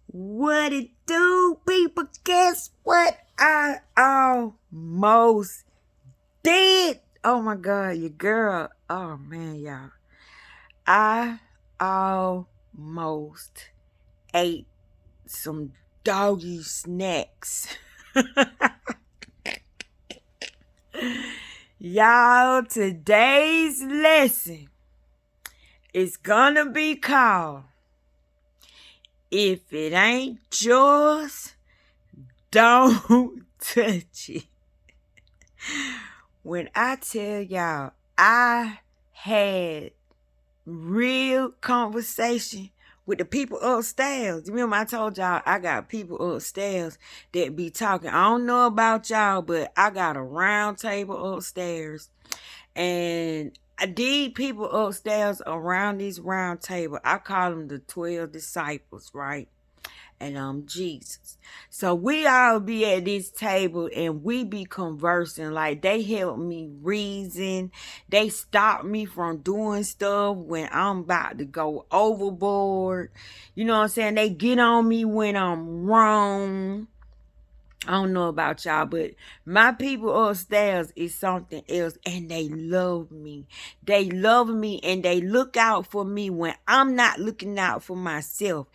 What it do, people? Guess what? I almost did. Oh my God, your girl. Oh man, y'all. I almost ate some doggy snacks. Y'all, today's lesson is gonna be called If It Ain't Yours, Don't Touch It. When I tell y'all, I had real conversation with the people upstairs. Remember I told y'all I got people upstairs that be talking. I don't know about y'all, but I got a round table upstairs. And these people upstairs around this round table, I call them the 12 disciples, right? And Jesus. So we all be at this table and we be conversing. Like they help me reason. They stop me from doing stuff when I'm about to go overboard. You know what I'm saying? They get on me when I'm wrong. I don't know about y'all, but my people upstairs is something else, and they love me. They love me, and they look out for me when I'm not looking out for myself.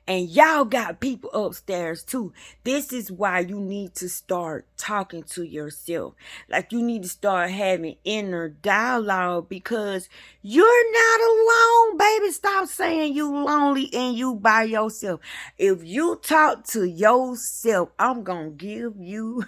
And y'all got people upstairs too. This is why you need to start talking to yourself. Like you need to start having inner dialogue because you're not alone, baby. Stop saying you lonely and you by yourself. If you talk to yourself, I'm gonna give you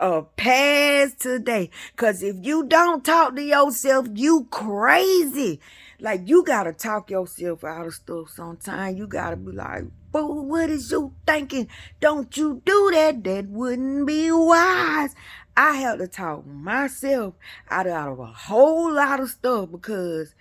a pass today. Cause if you don't talk to yourself, you crazy. Like you gotta talk yourself out of stuff sometimes. You gotta be like, but what is you thinking? Don't you do that. That wouldn't be wise. I have to talk myself out of a whole lot of stuff because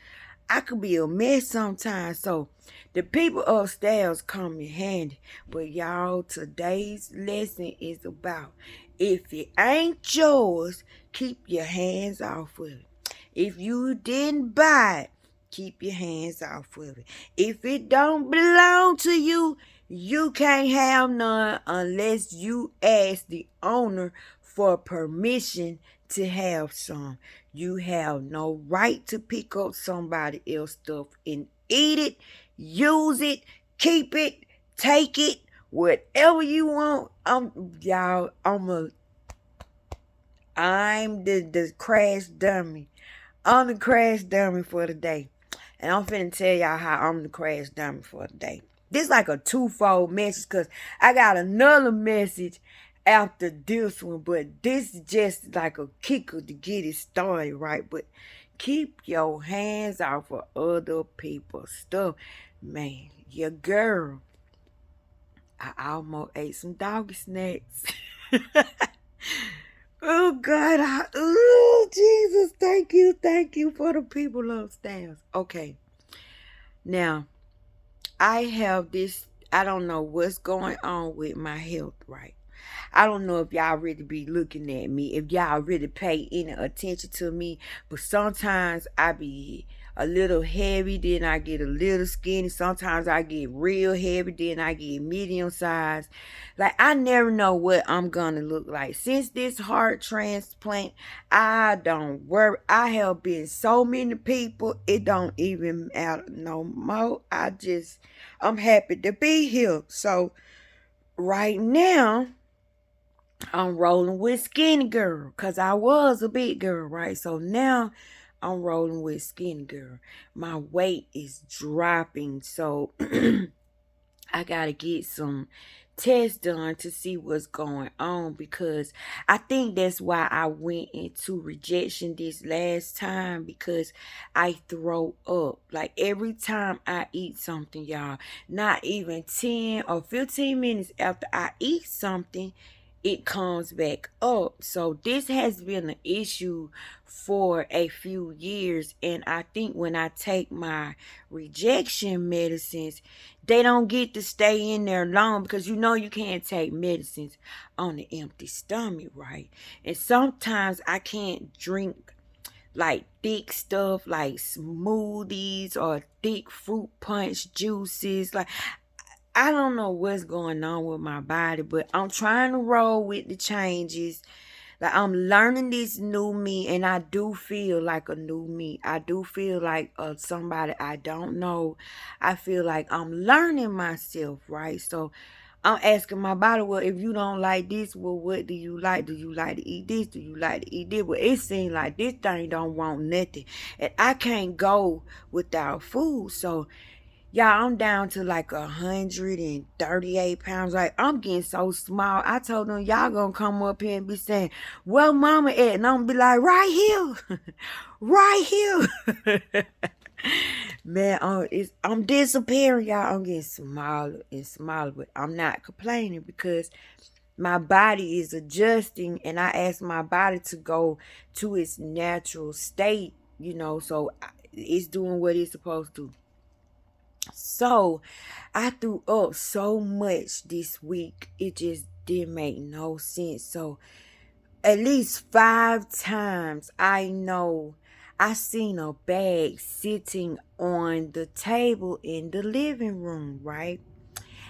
I could be a mess sometimes. So the people upstairs come in handy. But y'all, today's lesson is about if it ain't yours, keep your hands off of it. If you didn't buy it, keep your hands off of it. If it don't belong to you, you can't have none unless you ask the owner for permission to have some. You have no right to pick up somebody else's stuff and eat it, use it, keep it, take it, whatever you want. Y'all, I'm the crash dummy. I'm the crash dummy for the day. And I'm finna tell y'all how I'm the crash dummy for the day. This like a twofold message because I got another message after this one, but this is just like a kicker to get it started, right? But keep your hands off of other people's stuff. Man, your girl, I almost ate some doggy snacks. Oh God, oh Jesus, thank you for the people upstairs. Okay, now I have this, I don't know what's going on with my health, right? I don't know if y'all really be looking at me, if y'all really pay any attention to me, but sometimes I be a little heavy, then I get a little skinny. Sometimes I get real heavy, then I get medium size. Like I never know what I'm gonna look like. Since this heart transplant, I don't worry. I have been so many people, it don't even matter no more. I'm happy to be here. So right now, I'm rolling with skinny girl because I was a big girl, right? So now I'm rolling with skinny girl. My weight is dropping, so I gotta get some tests done to see what's going on because I think that's why I went into rejection this last time because I throw up. Like every time I eat something, y'all, not even 10 or 15 minutes after I eat something, it comes back up. So this has been an issue for a few years. And I think when I take my rejection medicines, they don't get to stay in there long because you know you can't take medicines on an empty stomach, right? And sometimes I can't drink like thick stuff like smoothies or thick fruit punch juices. Like I don't know what's going on with my body, but I'm trying to roll with the changes. Like I'm learning this new me, and I do feel like a new me. I do feel like somebody I don't know. I feel like I'm learning myself, right? So I'm asking my body, well, if you don't like this, well, what do you like? Do you like to eat this? Do you like to eat this? Well, it seems like this thing don't want nothing, and I can't go without food. So y'all, I'm down to like 138 pounds. Like, I'm getting so small. I told them, y'all gonna come up here and be saying, well, mama at? And I'm gonna be like, right here. right here. Man, I'm disappearing, y'all. I'm getting smaller and smaller. But I'm not complaining because my body is adjusting. And I asked my body to go to its natural state, so it's doing what it's supposed to. So I threw up so much this week, it just didn't make no sense. So at least 5 times I know I seen a bag sitting on the table in the living room, right?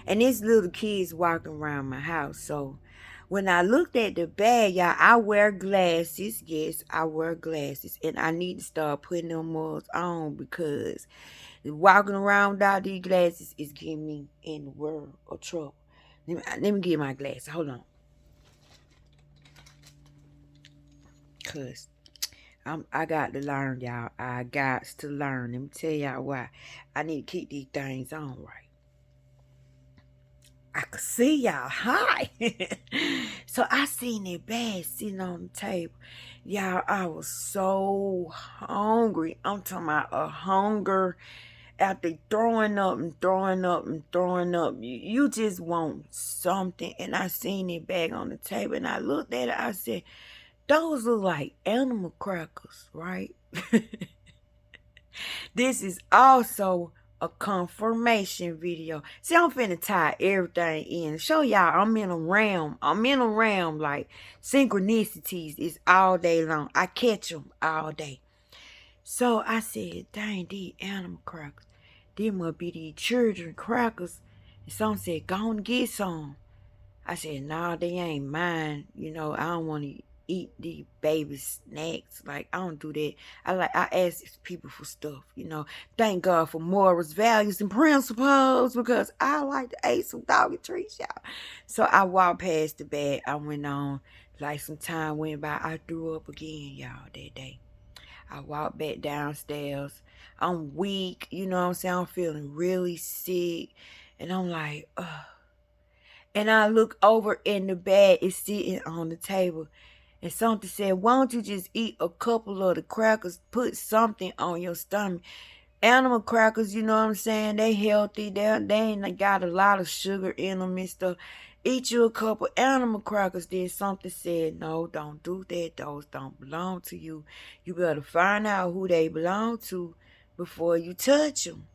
And this little kid's walking around my house. So when I looked at the bag, y'all, I wear glasses. Yes, I wear glasses. And I need to start putting them mugs on because walking around without these glasses is getting me in the world of trouble. Let me get my glasses. Hold on. Because I got to learn, y'all. I got to learn. Let me tell y'all why. I need to keep these things on right. I could see y'all. Hi. So I seen that bag sitting on the table. Y'all, I was so hungry. I'm talking about a hunger after throwing up and throwing up and throwing up. You just want something. And I seen that bag on the table and I looked at it. I said, those look like animal crackers, right? This is also a confirmation video. See, I'm finna tie everything in. Show y'all I'm in a realm. Like synchronicities is all day long. I catch them all day. So I said, dang, these animal crackers. These must be these children crackers. And some said, go on and get some. I said, nah, they ain't mine. I don't want to eat these baby snacks. Like, I don't do that. I ask people for stuff, Thank God for morals, values, and principles because I like to eat some doggy treats, y'all. So I walked past the bag. I went on. Like some time went by. I threw up again, y'all, that day. I walked back downstairs. I'm weak, you know what I'm saying? I'm feeling really sick. And I'm like, ugh. And I look over and the bag is sitting on the table. And something said, why don't you just eat a couple of the crackers, put something on your stomach. Animal crackers, you know what I'm saying? They healthy. They ain't got a lot of sugar in them and stuff. Eat you a couple animal crackers. Then something said, no, don't do that. Those don't belong to you. You better find out who they belong to before you touch them.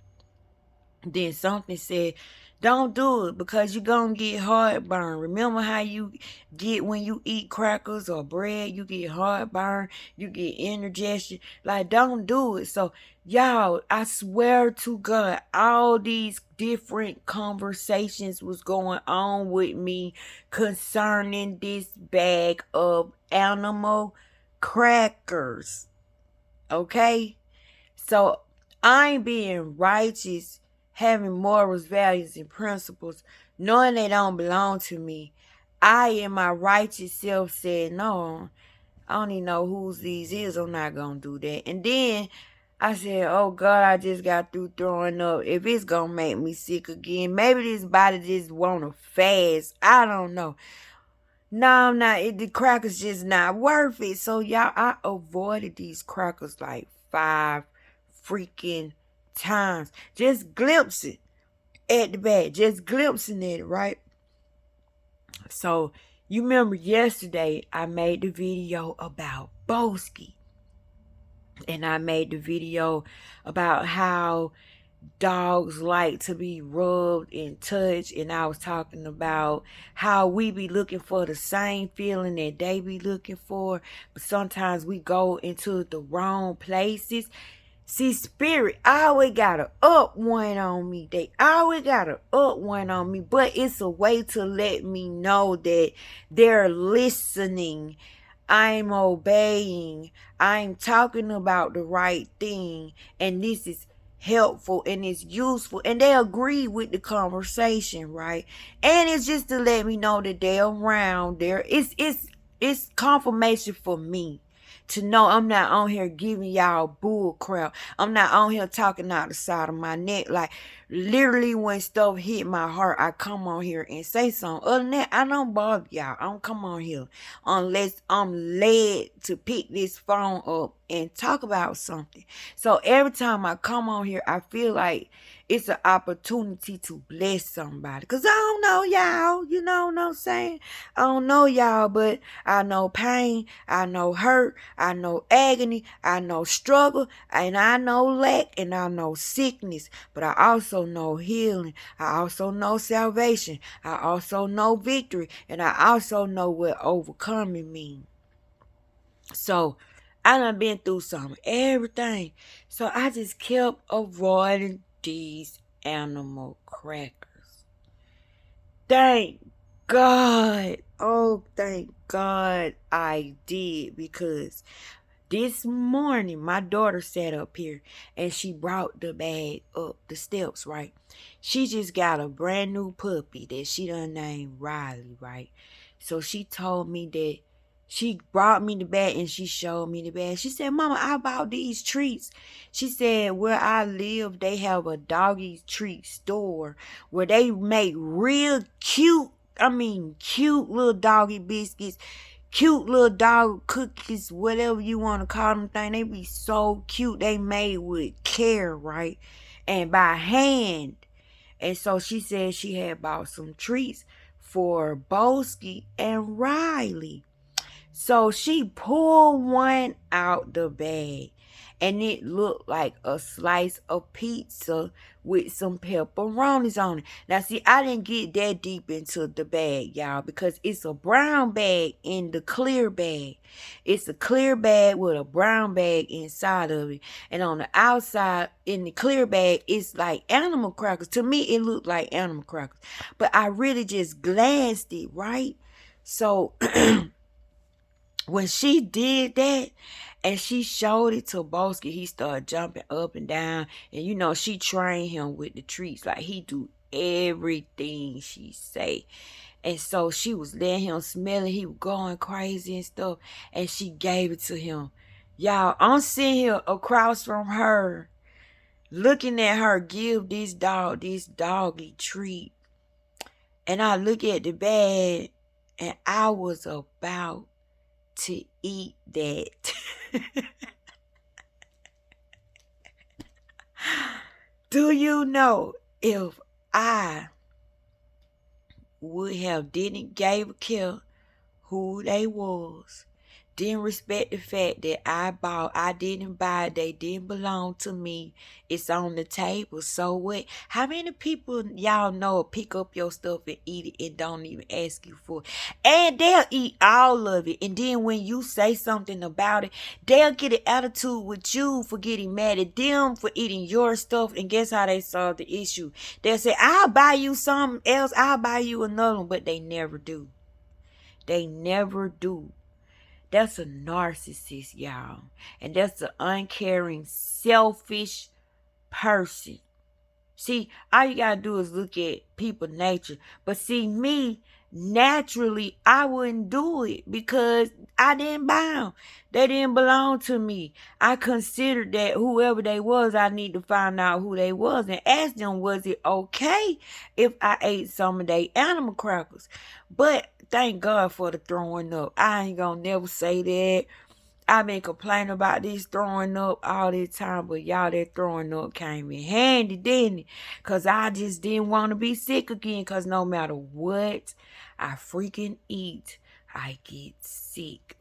Then something said, don't do it because you're going to get heartburn. Remember how you get when you eat crackers or bread, you get heartburn, you get indigestion. Like, don't do it. So, y'all, I swear to God, all these different conversations was going on with me concerning this bag of animal crackers. Okay? So, I'm being righteous, having morals, values, and principles, knowing they don't belong to me. I, in my righteous self, said, no, I don't even know whose these is. I'm not going to do that. And then I said, oh, God, I just got through throwing up. If it's going to make me sick again, maybe this body just want to fast. I don't know. No, I'm not. The crackers just not worth it. So, y'all, I avoided these crackers like 5 freaking times. Just glimpsing at the bag. Just glimpsing at it, right? So, you remember yesterday I made the video about Boski. And I made the video about how dogs like to be rubbed and touched, and I was talking about how we be looking for the same feeling that they be looking for, but sometimes we go into the wrong places. See, spirit always got a up one on me. They always got a up one on me. But it's a way to let me know that they're listening. I'm obeying. I'm talking about the right thing. And this is helpful and it's useful. And they agree with the conversation, right? And it's just to let me know that they're around there. It's confirmation for me to know I'm not on here giving y'all bull crap. I'm not on here talking out the side of my neck. Like, literally when stuff hit my heart, I come on here and say something. Other than that, I don't bother y'all. I don't come on here unless I'm led to pick this phone up and talk about something. So every time I come on here, I feel like it's an opportunity to bless somebody. Because I don't know y'all. You know what I'm saying? I don't know y'all, but I know pain. I know hurt. I know agony. I know struggle. And I know lack. And I know sickness. But I also know healing. I also know salvation. I also know victory. And I also know what overcoming means. So I done been through some everything. So I just kept avoiding these animal crackers. Thank God. Oh, thank God I did, because this morning my daughter sat up here and she brought the bag up the steps, right? She just got a brand new puppy that she done named Riley, right? So she told me that she brought me the bag and she showed me the bag. She said, Mama, I bought these treats. She said, where I live, they have a doggy treat store where they make real cute little doggy biscuits, cute little dog cookies, whatever you want to call them thing. They be so cute. They made with care, right? And by hand. And so she said she had bought some treats for Bosky and Riley. So she pulled one out the bag and it looked like a slice of pizza with some pepperonis on it. Now, see, I didn't get that deep into the bag, y'all, because it's a brown bag in the clear bag. It's a clear bag with a brown bag inside of it. And on the outside, in the clear bag, it's like animal crackers. To me, it looked like animal crackers. But I really just glanced it, right? So when she did that and she showed it to Bosky, he started jumping up and down. And you know, she trained him with the treats. Like, he do everything she say. And so she was letting him smell it. He was going crazy and stuff. And she gave it to him. Y'all, I'm sitting here across from her, looking at her give this dog this doggy treat. And I look at the bag and I was about to eat that. Do you know, if I would have didn't gave a care who they was, didn't respect the fact that I didn't buy it, they didn't belong to me, it's on the table, so what? How many people y'all know pick up your stuff and eat it and don't even ask you for it? And they'll eat all of it, and then when you say something about it, they'll get an attitude with you for getting mad at them for eating your stuff. And guess how they solve the issue? They'll say, I'll buy you something else, I'll buy you another one. But they never do. They never do. That's a narcissist, y'all. And that's an uncaring, selfish person. See, all you gotta do is look at people nature. But see, me, naturally, I wouldn't do it because I didn't buy them. They didn't belong to me. I considered that whoever they was, I need to find out who they was and ask them, was it okay if I ate some of their animal crackers? But thank God for the throwing up. I ain't gonna never say that. I've been complaining about this throwing up all this time, but y'all, that throwing up came in handy, didn't it? Because I just didn't want to be sick again, because no matter what I freaking eat, I get sick.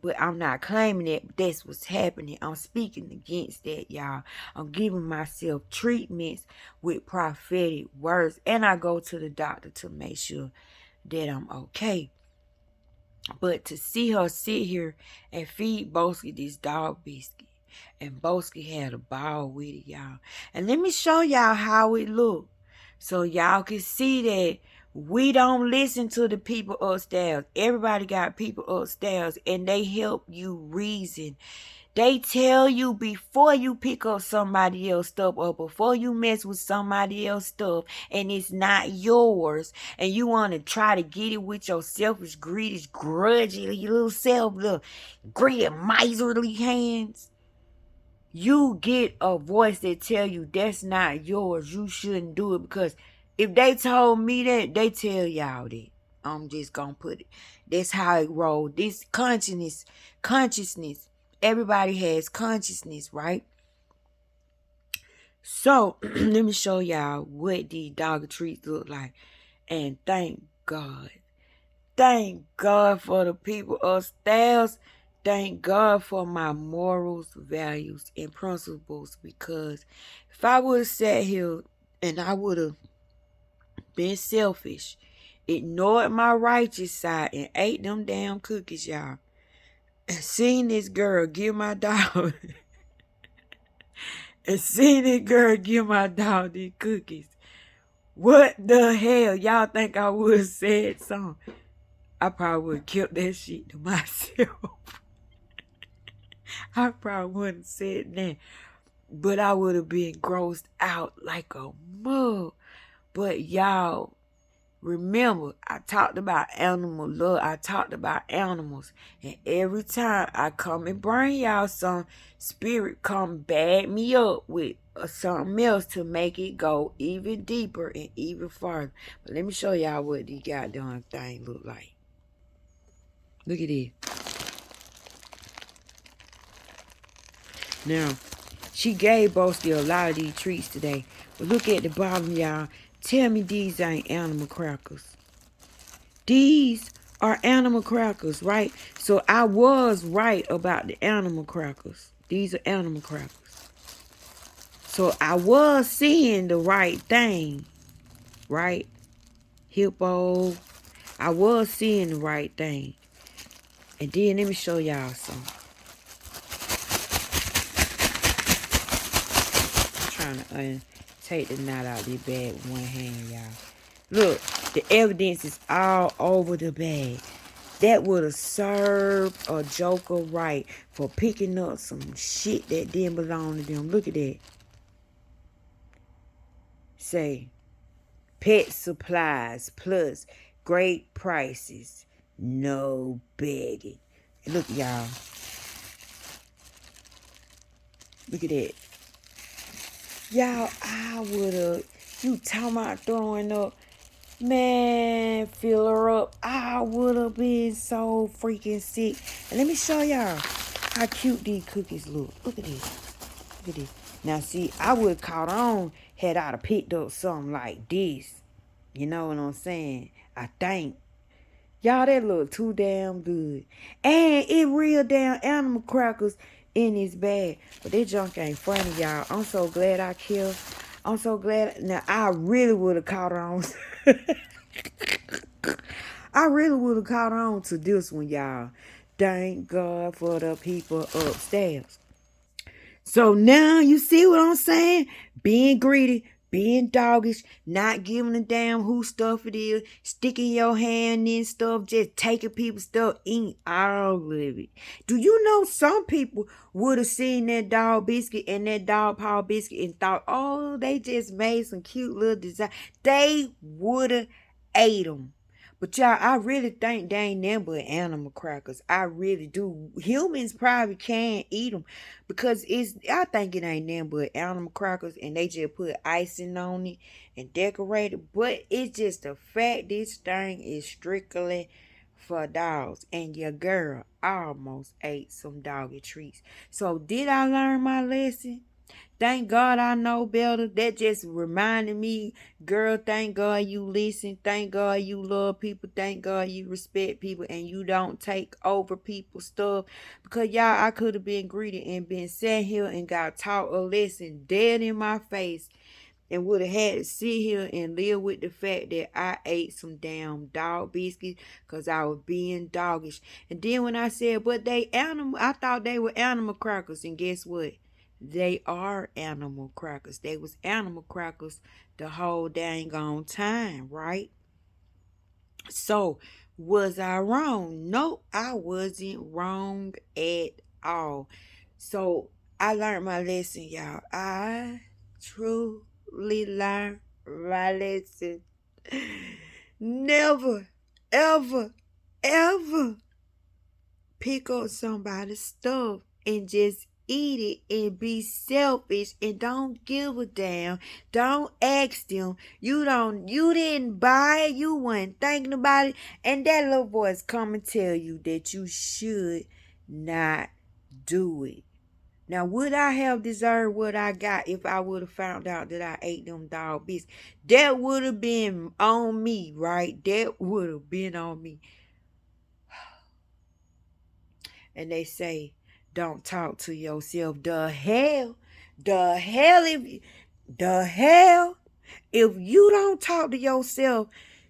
But I'm not claiming that, but that's what's happening. I'm speaking against that, y'all. I'm giving myself treatments with prophetic words, and I go to the doctor to make sure that I'm okay. But to see her sit here and feed Bosky this dog biscuit, And Boski had a ball with it, y'all. And let me show y'all how it looked. So y'all can see that we don't listen to the people upstairs. Everybody got people upstairs and they help you reason. They tell you before you pick up somebody else's stuff or before you mess with somebody else's stuff and it's not yours and you want to try to get it with your selfish, greedy, grudgy little self, little greedy, miserly hands. You get a voice that tell you that's not yours. You shouldn't do it because if they told me that, they tell y'all that. I'm just gonna put it. That's how it rolls. This consciousness. Everybody has consciousness, right? So let me show y'all what these doggy treats look like. And thank God. Thank God for the people upstairs. Thank God for my morals, values, and principles. Because if I would have sat here and I would have been selfish, ignored my righteous side, and ate them damn cookies, y'all, and seen this girl give my dog and seen this girl give my dog these cookies, what the hell? Y'all think I would have said something? I probably would have kept that shit to myself. I probably wouldn't have said that. But I would have been grossed out like a mug. But y'all, remember, I talked about animal love. I talked about animals. And every time I come and bring y'all some, spirit come bag me up with something else to make it go even deeper and even farther. But let me show y'all what these goddamn thing look like. Look at this. Now, she gave Boasty a lot of these treats today. But look at the bottom, y'all. Tell me these ain't animal crackers. These are animal crackers, right? So I was right about the animal crackers. These are animal crackers. So I was seeing the right thing, right? Hippo. I was seeing the right thing. And then let me show y'all something. I'm trying to take the knot out of this bag with one hand, y'all. Look, the evidence is all over the bag. That would have served a joker right for picking up some shit that didn't belong to them. Look at that. Say, pet supplies plus great prices. No begging. Look, y'all. Look at that. Y'all, I would have, you talking about throwing up, man, fill her up. I would have been so freaking sick. And let me show y'all how cute these cookies look. Look at this. Look at this. Now, see, I would have caught on had I picked up something like this. You know what I'm saying? I think. Y'all, that look too damn good. And it real damn animal crackers in this bag. But that junk ain't funny, y'all. I'm so glad I killed. I'm so glad. Now, I really would have caught on. I really would have caught on to this one, y'all. Thank God for the people upstairs. So now you see what I'm saying? Being greedy, being doggish, not giving a damn who stuff it is, sticking your hand in stuff, just taking people's stuff, eating all of it. Do you know some people would have seen that dog biscuit and that dog paw biscuit and thought, oh, they just made some cute little design. They would have ate them. But y'all, I really think they ain't nothing but animal crackers. I really do. Humans probably can't eat them because I think it ain't nothing but animal crackers and they just put icing on it and decorate it. But it's just the fact this thing is strictly for dogs. And your girl almost ate some doggy treats. So did I learn my lesson? Thank God I know better. That just reminded me, girl, thank God you listen. Thank God you love people. Thank God you respect people and you don't take over people's stuff. Because y'all, I could have been greedy and been sat here and got taught a lesson dead in my face and would have had to sit here and live with the fact that I ate some damn dog biscuits because I was being doggish. And then when I said, but they animal, I thought they were animal crackers. And guess what? They are animal crackers. They was animal crackers the whole dang on time, right? So, was I wrong? No, I wasn't wrong at all. So, I learned my lesson, y'all. I truly learned my lesson. Never, ever, ever pick up somebody's stuff and just eat it and be selfish and don't give a damn. Don't ask them. You didn't buy it, you weren't thinking about it, and that little voice come and tell you that you should not do it. Now, would I have deserved what I got if I would have found out that I ate them dog biscuits? That would have been on me, right? That would have been on me. And they say, don't talk to yourself. The hell, if you don't talk to yourself,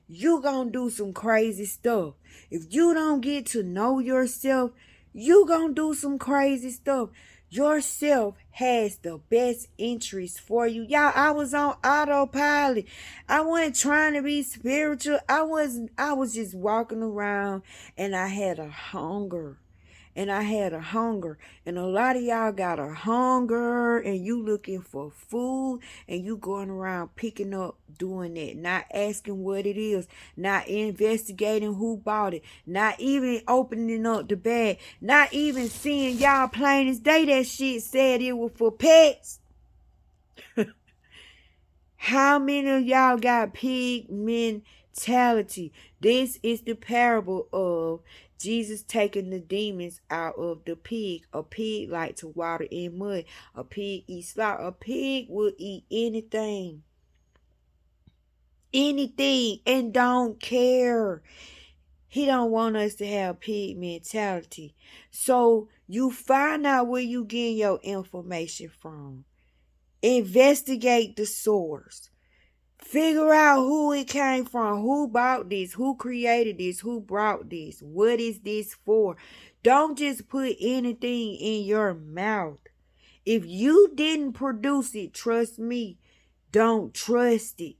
you gonna do some crazy stuff. If you don't get to know yourself, you gonna do some crazy stuff. Yourself has the best interest for you. Y'all, I was on autopilot. I wasn't trying to be spiritual. I was just walking around and I had a hunger. And I had a hunger. And a lot of y'all got a hunger and you looking for food and you going around picking up doing that. Not asking what it is. Not investigating who bought it. Not even opening up the bag. Not even seeing y'all plain as day that shit said it was for pets. How many of y'all got pig mentality? This is the parable of Jesus taking the demons out of the pig. A pig like to water in mud. A pig eats slop. A pig will eat anything. Anything and don't care. He don't want us to have pig mentality. So you find out where you getting your information from. Investigate the source. Figure out who it came from, who bought this, who created this, who brought this, what is this for. Don't just put anything in your mouth. If you didn't produce it, trust me, don't trust it.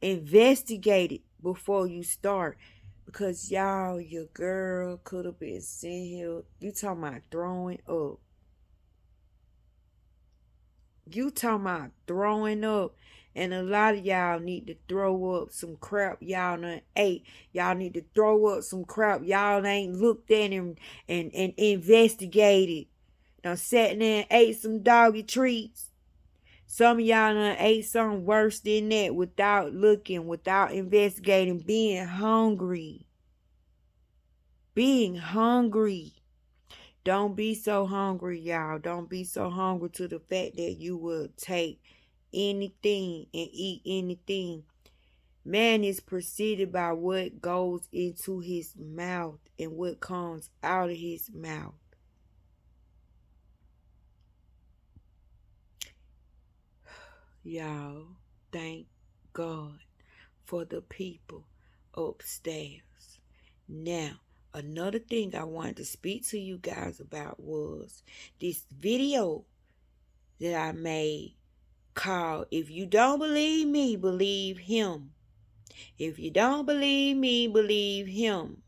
Investigate it before you start. Because y'all, your girl could have been sitting here, you talking about throwing up. You talking about throwing up. And a lot of y'all need to throw up some crap y'all done ate. Y'all need to throw up some crap y'all ain't looked at and investigated. Done sat there and ate some doggy treats. Some of y'all done ate something worse than that without looking, without investigating, being hungry. Being hungry. Don't be so hungry, y'all. Don't be so hungry to the fact that you will take anything and eat anything. Man is preceded by what goes into his mouth and what comes out of his mouth. Y'all, thank God for the people upstairs. Now, another thing I wanted to speak to you guys about was this video that I made called If You Don't Believe Me, Believe Him. If you don't believe me, believe him.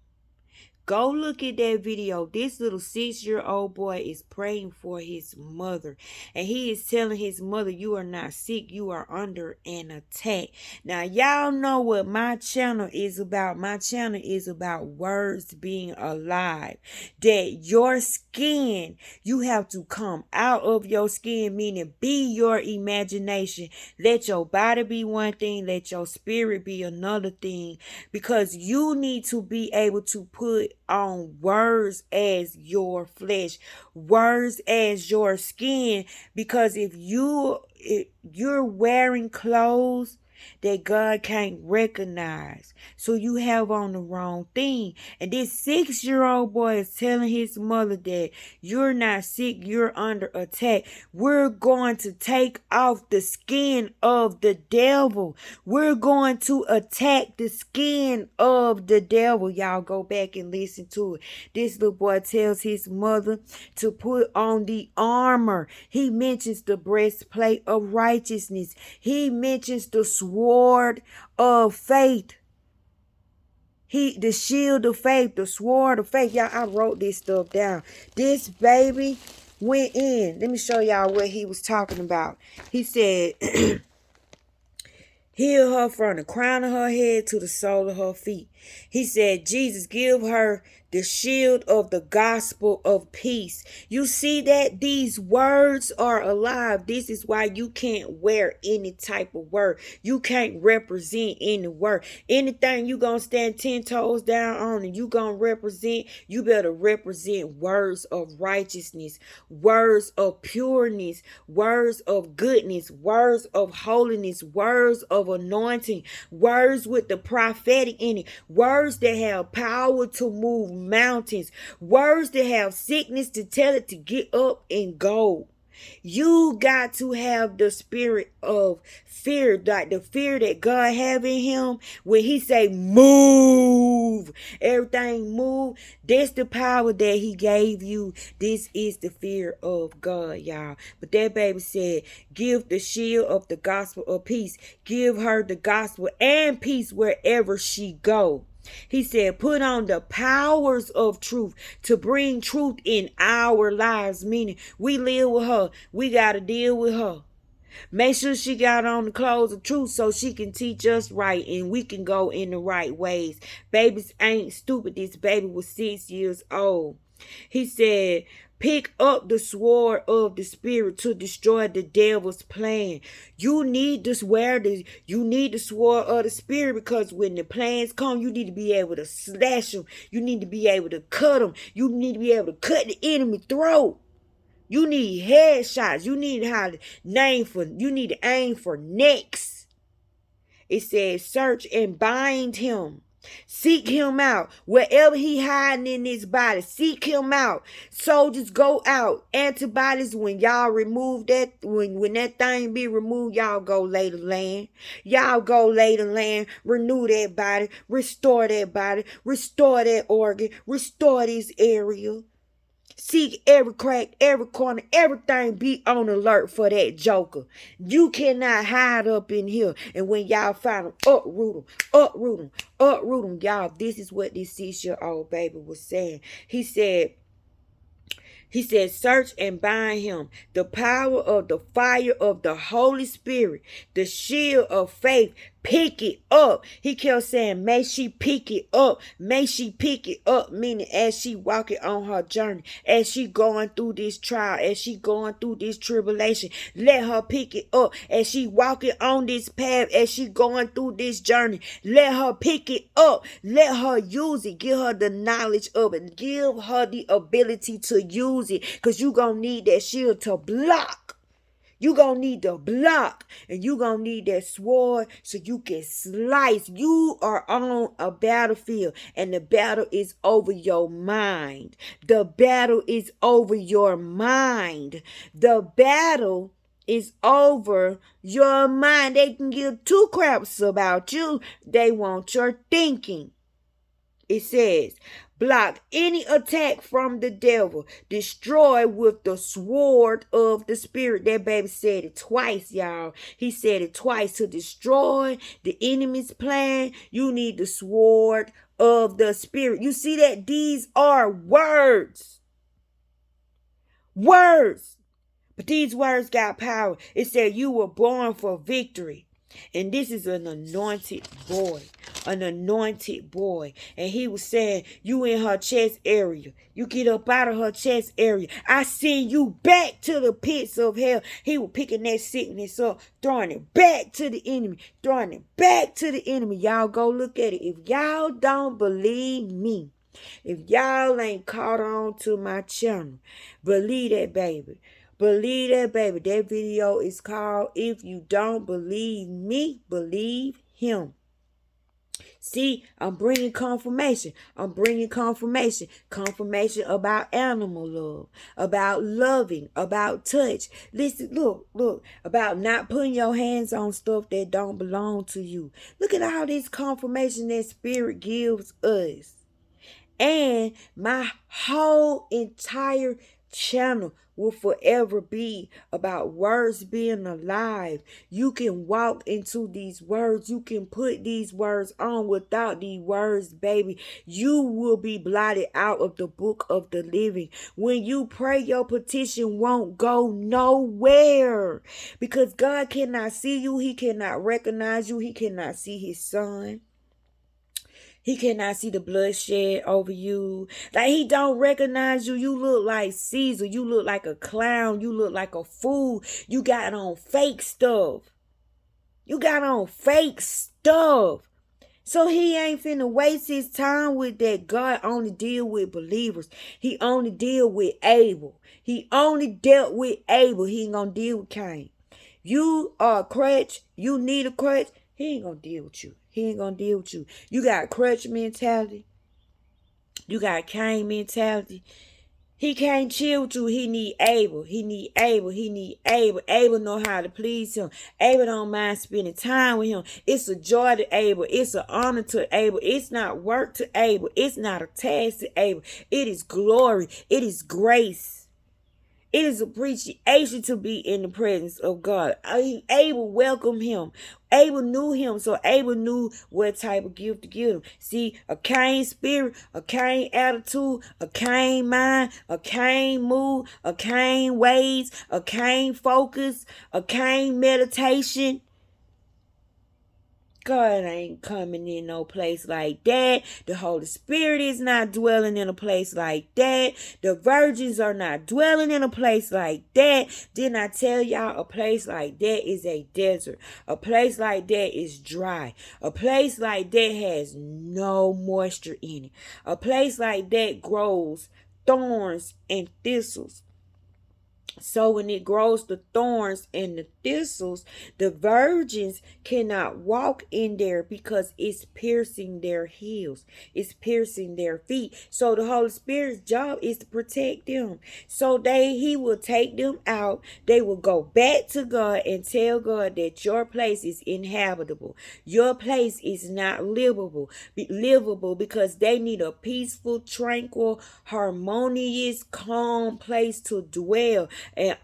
Go look at that video. This little 6-year-old boy is praying for his mother. And he is telling his mother, you are not sick. You are under an attack. Now, y'all know what my channel is about. My channel is about words being alive. That your skin, you have to come out of your skin, meaning be your imagination. Let your body be one thing. Let your spirit be another thing. Because you need to be able to put on words as your flesh, words as your skin, because if you're wearing clothes that God can't recognize. So you have on the wrong thing. And this 6-year-old boy is telling his mother that you're not sick, you're under attack. We're going to take off the skin of the devil. We're going to attack the skin of the devil. Y'all go back and listen to it. This little boy tells his mother to put on the armor. He mentions the breastplate of righteousness. He mentions the sword of faith. The shield of faith, the sword of faith. Y'all, I wrote this stuff down. This baby went in. Let me show y'all what he was talking about. He said, heal her from the crown of her head to the sole of her feet. He said, Jesus, give her the shield of the gospel of peace. You see that these words are alive. This is why you can't wear any type of word. You can't represent any word. Anything you gonna stand 10 toes down on and you gonna represent, you better represent words of righteousness, words of pureness, words of goodness, words of holiness, words of anointing, words with the prophetic in it, words that have power to move mountains, words that have sickness to tell it to get up and go. You got to have the spirit of fear, like the fear that God have in him. When he say move, everything move. That's the power that he gave you. This is the fear of God, y'all. But that baby said, give the shield of the gospel of peace. Give her the gospel and peace wherever she go. He said, put on the powers of truth to bring truth in our lives. Meaning, we live with her. We got to deal with her. Make sure she got on the clothes of truth so she can teach us right and we can go in the right ways. Babies ain't stupid. This baby was 6 years old. He said, pick up the sword of the spirit to destroy the devil's plan. You need to you need the sword of the spirit, because when the plans come, you need to be able to slash them. You need to be able to cut them. You need to be able to cut the enemy throat. You need headshots. You need you need to aim for necks. It says, search and bind him. Seek him out. Wherever he hiding in his body, seek him out. Soldiers, go out. Antibodies, when y'all remove that, when that thing be removed, y'all go lay the land. Y'all go lay the land. Renew that body. Restore that body. Restore that organ. Restore this area. Seek every crack, every corner, everything. Be on alert for that joker. You cannot hide up in here. And when y'all find them, uproot them, uproot them, uproot them. Y'all, this is what this 6-year-old baby was saying. He said, search and bind him. The power of the fire of the Holy Spirit, the shield of faith, pick it up. He kept saying, may she pick it up. May she pick it up. Meaning as she walking on her journey, as she going through this trial, as she going through this tribulation, let her pick it up. As she walking on this path, as she going through this journey, let her pick it up. Let her use it. Give her the knowledge of it. Give her the ability to use it. Because you going to need that shield to block. You gonna need the block, and you gonna need that sword so you can slice. You are on a battlefield, and the battle is over your mind. The battle is over your mind. The battle is over your mind. They can give two craps about you. They want your thinking. It says, block any attack from the devil. Destroy with the sword of the spirit. That baby said it twice, y'all. He said it twice. To destroy the enemy's plan, you need the sword of the spirit. You see that? These are words. Words. But these words got power. It said you were born for victory. And this is an anointed boy. An anointed boy. And he was saying, you in her chest area. You get up out of her chest area. I send you back to the pits of hell. He was picking that sickness up, throwing it back to the enemy. Throwing it back to the enemy. Y'all go look at it. If y'all don't believe me, if y'all ain't caught on to my channel, believe that, baby. Believe that, baby. That video is called If You Don't Believe Me, Believe Him. See, I'm bringing confirmation. I'm bringing confirmation. Confirmation about animal love, about loving, about touch. Listen, look, about not putting your hands on stuff that don't belong to you. Look at all this confirmation that Spirit gives us. And my whole entire channel will forever be about words being alive. You can walk into these words. You can put these words on. Without these words, baby, you will be blotted out of the book of the living. When you pray, your petition won't go nowhere, because God cannot see you. He cannot recognize you. He cannot see his son. He cannot see the bloodshed over you. Like, he don't recognize you. You look like Caesar. You look like a clown. You look like a fool. You got on fake stuff. You got on fake stuff. So he ain't finna waste his time with that. God only deal with believers. He only deal with Abel. He only dealt with Abel. He ain't gonna deal with Cain. You are a crutch. You need a crutch. He ain't gonna deal with you. He ain't gonna deal with you. You got crutch mentality. You got Cain mentality. He can't chill with you. He need Abel. He need Abel. He need Abel. Abel know how to please him. Abel don't mind spending time with him. It's a joy to Abel. It's an honor to Abel. It's not work to Abel. It's not a task to Abel. It is glory. It is grace. It is appreciation to be in the presence of God. Abel welcomed him. Abel knew him, so Abel knew what type of gift to give him. See, a Cain spirit, a Cain attitude, a Cain mind, a Cain mood, a Cain ways, a Cain focus, a Cain meditation. God ain't coming in no place like that. The Holy Spirit is not dwelling in a place like that. The virgins are not dwelling in a place like that. Didn't I tell y'all a place like that is a desert? A place like that is dry. A place like that has no moisture in it. A place like that grows thorns and thistles. So when it grows the thorns and the thistles, the virgins cannot walk in there because it's piercing their heels. It's piercing their feet. So the Holy Spirit's job is to protect them. So he will take them out. They will go back to God and tell God that your place is inhabitable. Your place is not livable because they need a peaceful, tranquil, harmonious, calm place to dwell. And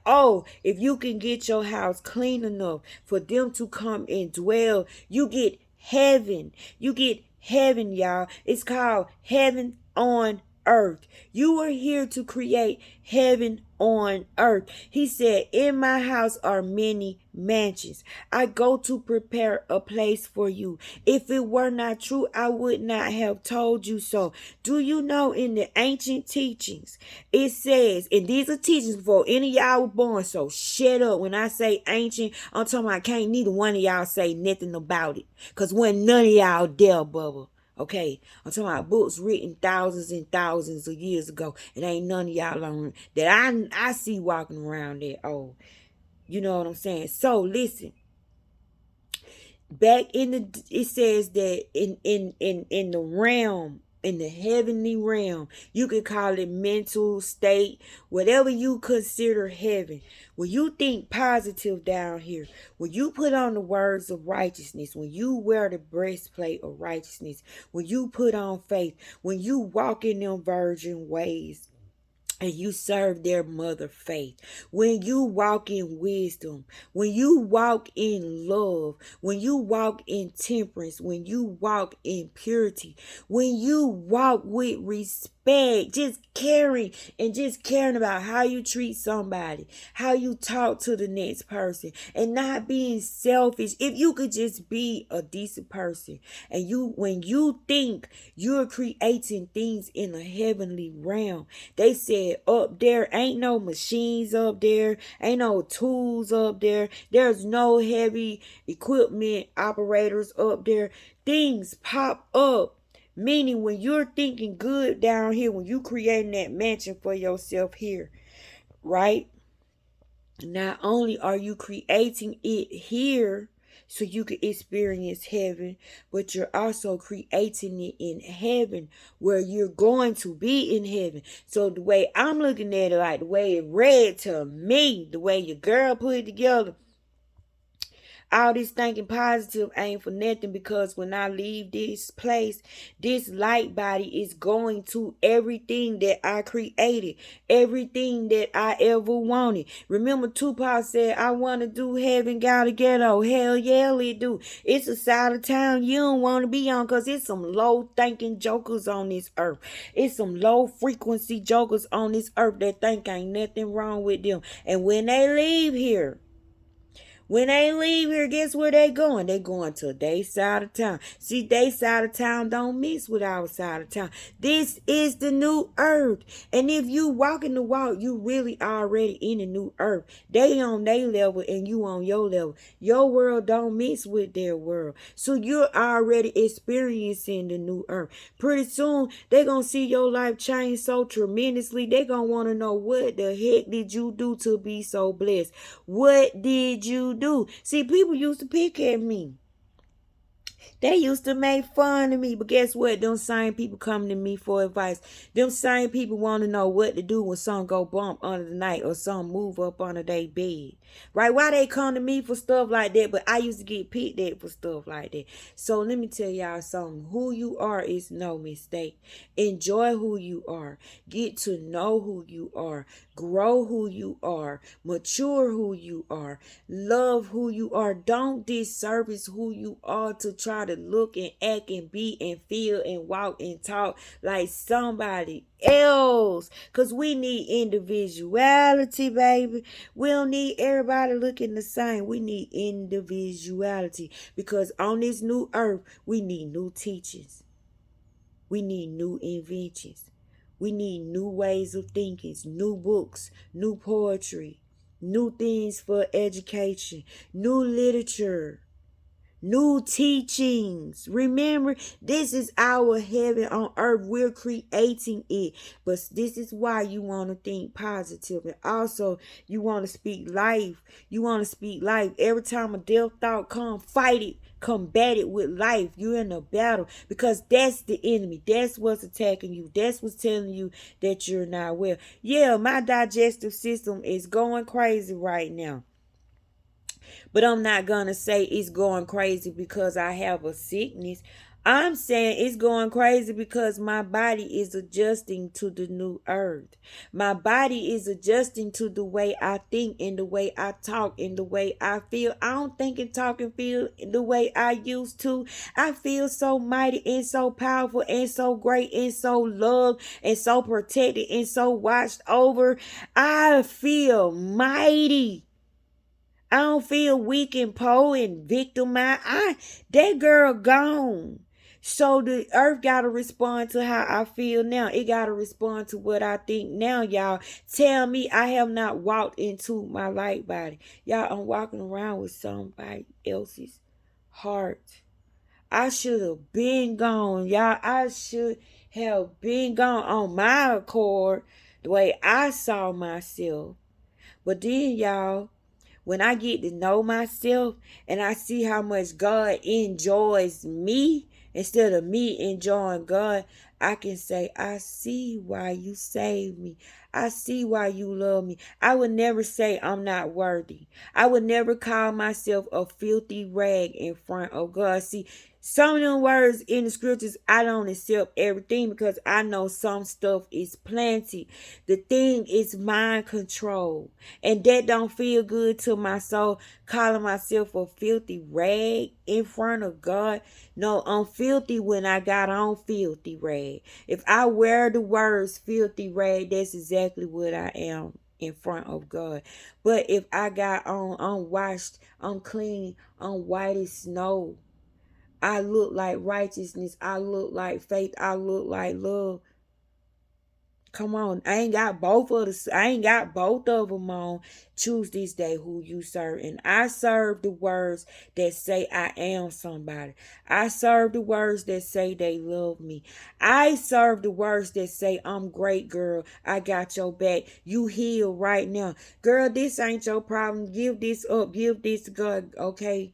if you can get your house clean enough for them to come and dwell, you get heaven. You get heaven, y'all. It's called heaven on earth. You are here to create heaven on earth. He said, in my house are many mansions. I go to prepare a place for you. If it were not true, I would not have told you so. Do you know in the ancient teachings, it says, and these are teachings before any of y'all were born, so shut up. When I say ancient, I'm talking about can't neither one of y'all say nothing about it. Because when none of y'all dare, Bubba. Okay, I'm talking about books written thousands and thousands of years ago. And ain't none of y'all on that I see walking around there. Oh, you know what I'm saying? So listen. Back it says that in the realm, in the heavenly realm, you could call it mental state, whatever you consider heaven. When you think positive down here, when you put on the words of righteousness, when you wear the breastplate of righteousness, when you put on faith, when you walk in them virgin ways, and you serve their mother faith, when you walk in wisdom, when you walk in love, when you walk in temperance, when you walk in purity, when you walk with respect, just caring about how you treat somebody, how you talk to the next person, and not being selfish. If you could just be a decent person, and when you think you're creating things in a heavenly realm, they said up there ain't no machines up there, ain't no tools up there, there's no heavy equipment operators up there. Things pop up. Meaning when you're thinking good down here, when you creating that mansion for yourself here, right? Not only are you creating it here so you can experience heaven, but you're also creating it in heaven where you're going to be in heaven. So the way I'm looking at it, like the way it read to me, the way your girl put it together, all this thinking positive ain't for nothing, because when I leave this place, this light body is going to everything that I created, everything that I ever wanted. Remember, Tupac said, I want to do heaven, got to ghetto. Hell yeah, it do. It's a side of town you don't want to be on, because it's some low thinking jokers on this earth. It's some low frequency jokers on this earth that think ain't nothing wrong with them. And when they leave here, when they leave here, guess where they going? They going to their side of town. See, their side of town don't mix with our side of town. This is the new earth. And if you walking the walk, you really already in the new earth. They on their level and you on your level. Your world don't mix with their world. So you're already experiencing the new earth. Pretty soon, they going to see your life change so tremendously. They going to want to know, what the heck did you do to be so blessed? What did you do? See, people used to pick at me. They used to make fun of me, but guess what? Them same people come to me for advice. Them same people want to know what to do when something go bump under the night or something move up under their bed. Right? Why they come to me for stuff like that, but I used to get picked at for stuff like that. So let me tell y'all something. Who you are is no mistake. Enjoy who you are. Get to know who you are. Grow who you are. Mature who you are. Love who you are. Don't disservice who you are to try to look and act and be and feel and walk and talk like somebody else. Because we need individuality, baby. We don't need everybody looking the same. We need individuality. Because on this new earth, we need new teachings. We need new inventions. We need new ways of thinking, new books, new poetry, new things for education, new literature, new teachings. Remember, this is our heaven on earth. We're creating it. But this is why you want to think positive. And also, you want to speak life. You want to speak life. Every time a death thought come, fight it. Combat it with life. You're in a battle, because that's the enemy. That's what's attacking you. That's what's telling you that you're not well. Yeah, my digestive system is going crazy right now. But I'm not going to say it's going crazy because I have a sickness. I'm saying it's going crazy because my body is adjusting to the new earth. My body is adjusting to the way I think and the way I talk and the way I feel. I don't think and talk and feel the way I used to. I feel so mighty and so powerful and so great and so loved and so protected and so watched over. I feel mighty. I don't feel weak and poor and victimized. That girl gone. So the earth gotta respond to how I feel now. It gotta respond to what I think now, y'all. Tell me I have not walked into my light body. Y'all, I'm walking around with somebody else's heart. I should have been gone, y'all. I should have been gone on my accord, the way I saw myself. But then, y'all, when I get to know myself and I see how much God enjoys me instead of me enjoying God, I can say, I see why you saved me. I see why you love me. I would never say I'm not worthy. I would never call myself a filthy rag in front of God. See, some of them words in the scriptures, I don't accept everything because I know some stuff is planted. The thing is mind control. And that don't feel good to my soul, calling myself a filthy rag in front of God. No, I'm filthy when I got on filthy rag. If I wear the words filthy rag, that's exactly what I am in front of God. But if I got on unwashed, unclean, white as snow, I look like righteousness. I look like faith. I look like love. Come on, I ain't got both of them on. Choose this day who you serve, and I serve the words that say I am somebody. I serve the words that say they love me. I serve the words that say I'm great, girl. I got your back. You heal right now, girl. This ain't your problem. Give this up. Give this to God. Okay.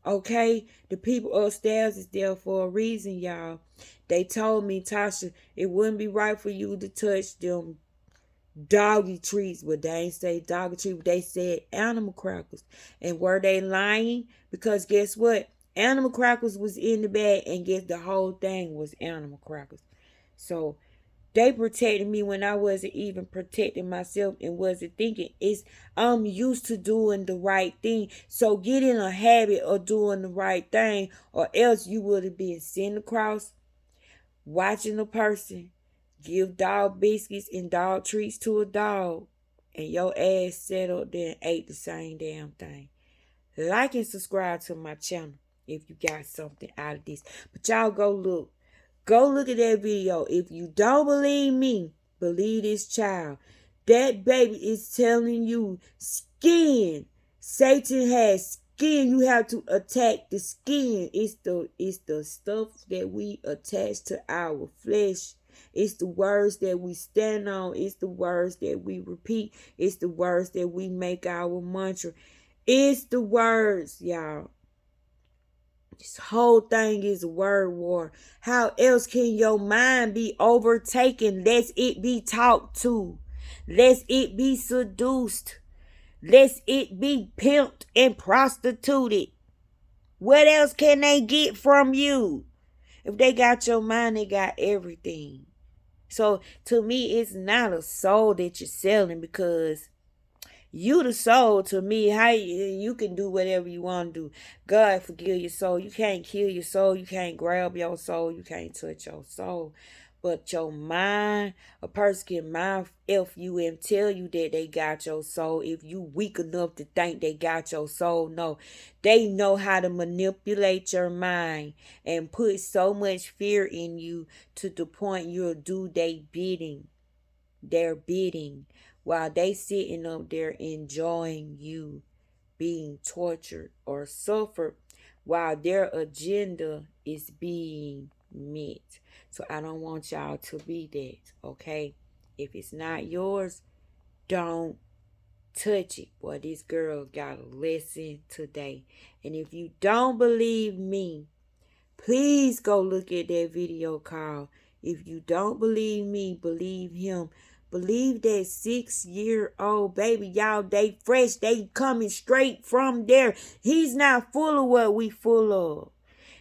Okay, the people upstairs is there for a reason, y'all. They told me, Tasha, it wouldn't be right for you to touch them doggy treats, but they ain't say doggy treats, but they said animal crackers. And were they lying? Because guess what? Animal crackers was in the bag, and guess the whole thing was animal crackers. So they protected me when I wasn't even protecting myself and wasn't thinking. It's I'm used to doing the right thing. So get in a habit of doing the right thing, or else you would have been sitting across watching a person give dog biscuits and dog treats to a dog, and your ass sat up there and ate the same damn thing. Like and subscribe to my channel if you got something out of this. But y'all go look. Go look at that video. If you don't believe me, believe this child. That baby is telling you skin. Satan has skin. You have to attack the skin. It's the stuff that we attach to our flesh. It's the words that we stand on. It's the words that we repeat. It's the words that we make our mantra. It's the words, y'all. This whole thing is a word war. How else can your mind be overtaken? Lest it be talked to. Lest it be seduced. Lest it be pimped and prostituted. What else can they get from you? If they got your mind, they got everything. So to me, it's not a soul that you're selling, because you the soul to me. How you can do whatever you want to do. God forgive your soul. You can't kill your soul. You can't grab your soul. You can't touch your soul. But your mind, a person can mind if you and tell you that they got your soul. If you weak enough to think they got your soul, no. They know how to manipulate your mind and put so much fear in you to the point you'll do their bidding, while they sitting up there enjoying you being tortured or suffered while their agenda is being met. So I don't want y'all to be that, okay? If it's not yours, don't touch it. Boy, this girl got a lesson today. And if you don't believe me, please go look at that video call. If you don't believe me, believe him. Believe that 6-year-old baby. Y'all, they fresh. They coming straight from there. He's not full of what we full of.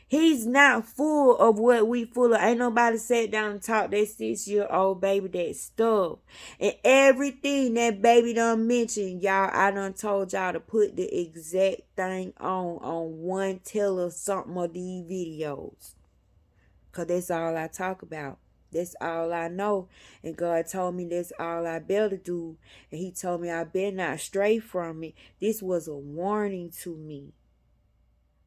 He's not full of what we full of. Ain't nobody sat down and taught that 6-year-old baby that stuff. And everything that baby done mentioned, y'all, I done told y'all to put the exact thing on one tell us something of these videos. Because that's all I talk about. That's all I know. And God told me that's all I better do. And he told me I better not stray from it. This was a warning to me.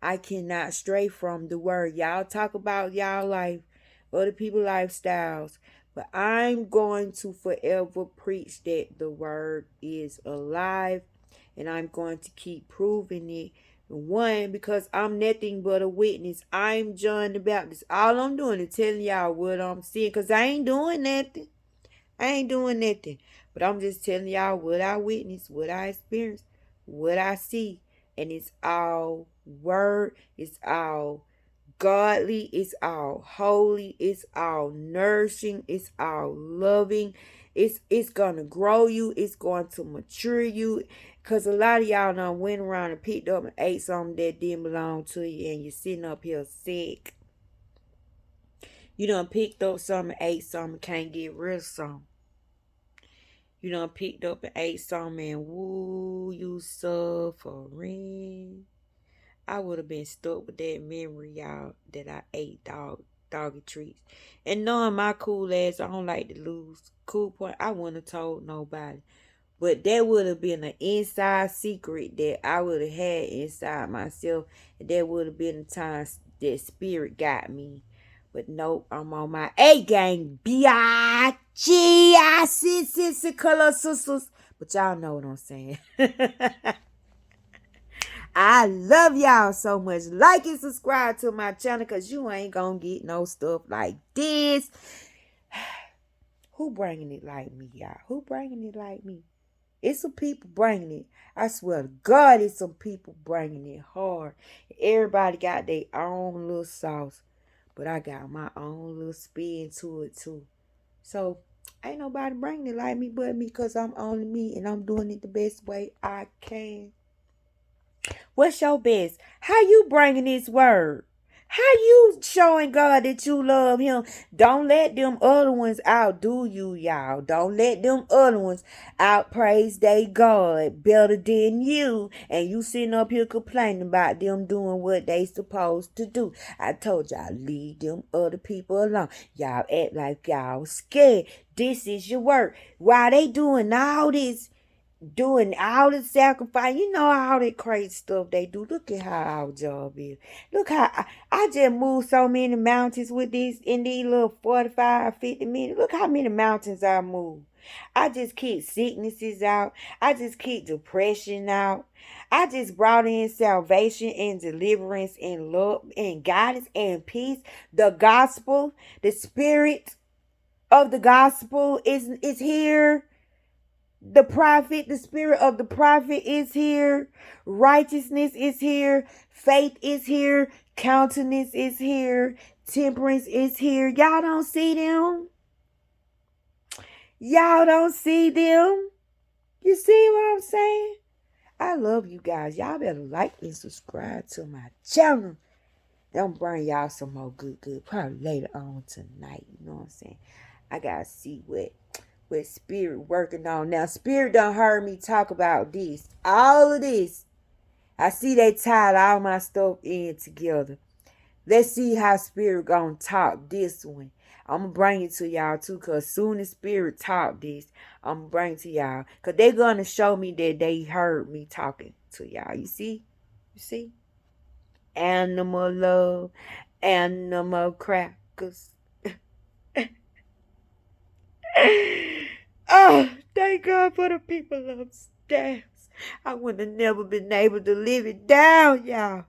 I cannot stray from the word. Y'all talk about y'all life, other people lifestyles, but I'm going to forever preach that the word is alive, and I'm going to keep proving it. One, because I'm nothing but a witness. I'm John the Baptist. All I'm doing is telling y'all what I'm seeing, because I ain't doing nothing. I ain't doing nothing. But I'm just telling y'all what I witnessed, what I experienced, what I see. And it's all word. It's all godly. It's all holy. It's all nourishing. It's all loving. It's gonna grow you. It's going to mature you. Cause a lot of y'all done went around and picked up and ate something that didn't belong to you, and you're sitting up here sick. You done picked up something, ate something, can't get rid of something. You done picked up and ate something, and woo, you suffering. I would have been stuck with that memory, y'all, that I ate doggy treats. And knowing my cool ass, I don't like to lose cool point, I wouldn't have told nobody. But that would have been an inside secret that I would have had inside myself. And that would have been the time that spirit got me. But nope, I'm on my A gang. B-I-G-I-C-C color sisters. But y'all know what I'm saying. I love y'all so much. Like and subscribe to my channel because you ain't gonna get no stuff like this. Who bringing it like me, y'all? Who bringing it like me? It's some people bringing it. I swear to God, it's some people bringing it hard. Everybody got their own little sauce. But I got my own little spin to it, too. So, ain't nobody bringing it like me but me because I'm only me and I'm doing it the best way I can. What's your best? How you bringing this word? How you showing God that you love him? Don't let them other ones outdo you, y'all. Don't let them other ones outpraise they God better than you. And you sitting up here complaining about them doing what they supposed to do. I told y'all, leave them other people alone. Y'all act like y'all scared. This is your work. While they doing all this, doing all the sacrifice, you know, all that crazy stuff they do. Look at how our job is. Look how I just moved so many mountains with this in these little 45, 50 minutes. Look how many mountains I moved. I just kicked sicknesses out. I just kicked depression out. I just brought in salvation and deliverance and love and guidance and peace. The gospel, the spirit of the gospel is here. The prophet, the spirit of the prophet is here. Righteousness is here. Faith is here. Countenance is here. Temperance is here. Y'all don't see them. Y'all don't see them. You see what I'm saying? I love you guys. Y'all better like and subscribe to my channel. Don't bring y'all some more good. Probably later on tonight. You know what I'm saying? I gotta see what Spirit working on. Now, Spirit done heard me talk about this. All of this. I see they tied all my stuff in together. Let's see how Spirit gonna talk this one. I'm gonna bring it to y'all too, because soon as Spirit talk this, I'm gonna bring it to y'all. Because they gonna show me that they heard me talking to y'all. You see? You see? Animal love. Animal crackers. Oh, thank God for the people upstairs. I would have never been able to live it down, y'all.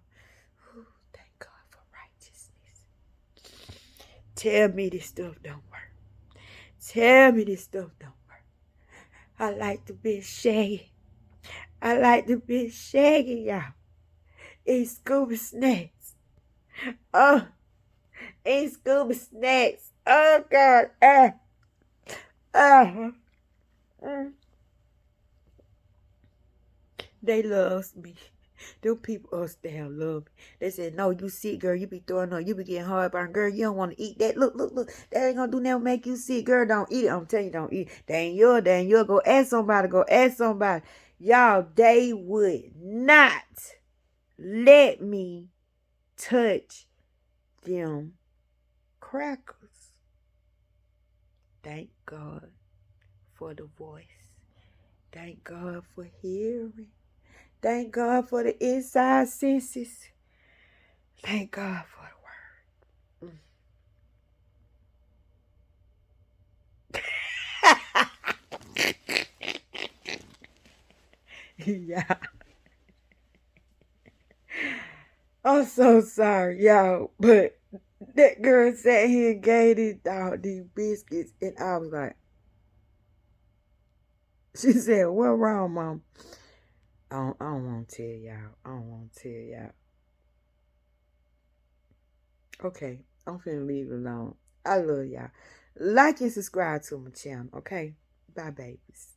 Thank God for righteousness. Tell me this stuff don't work. Tell me this stuff don't work. I like to be shaggy. I like to be shaggy, y'all. Eat scuba snacks. Oh, eat scuba snacks. Oh, God. They loves me. Them people upstairs love me. They said, no, you sick, girl. You be throwing up. You be getting hard burn. Girl, you don't want to eat that. Look. That ain't going to do nothing make you sick. Girl, don't eat it. I'm telling you, don't eat it. That ain't yours. That ain't yours. Go ask somebody. Y'all, they would not let me touch them crackers. Thank God for the voice. Thank God for hearing. Thank God for the inside senses. Thank God for the word. Yeah. I'm so sorry, y'all. But that girl sat here and gave this dog these biscuits. And I was like, she said, what wrong, Mom? I don't want to tell y'all. Okay, I'm finna leave it alone. I love y'all. Like and subscribe to my channel, okay? Bye, babies.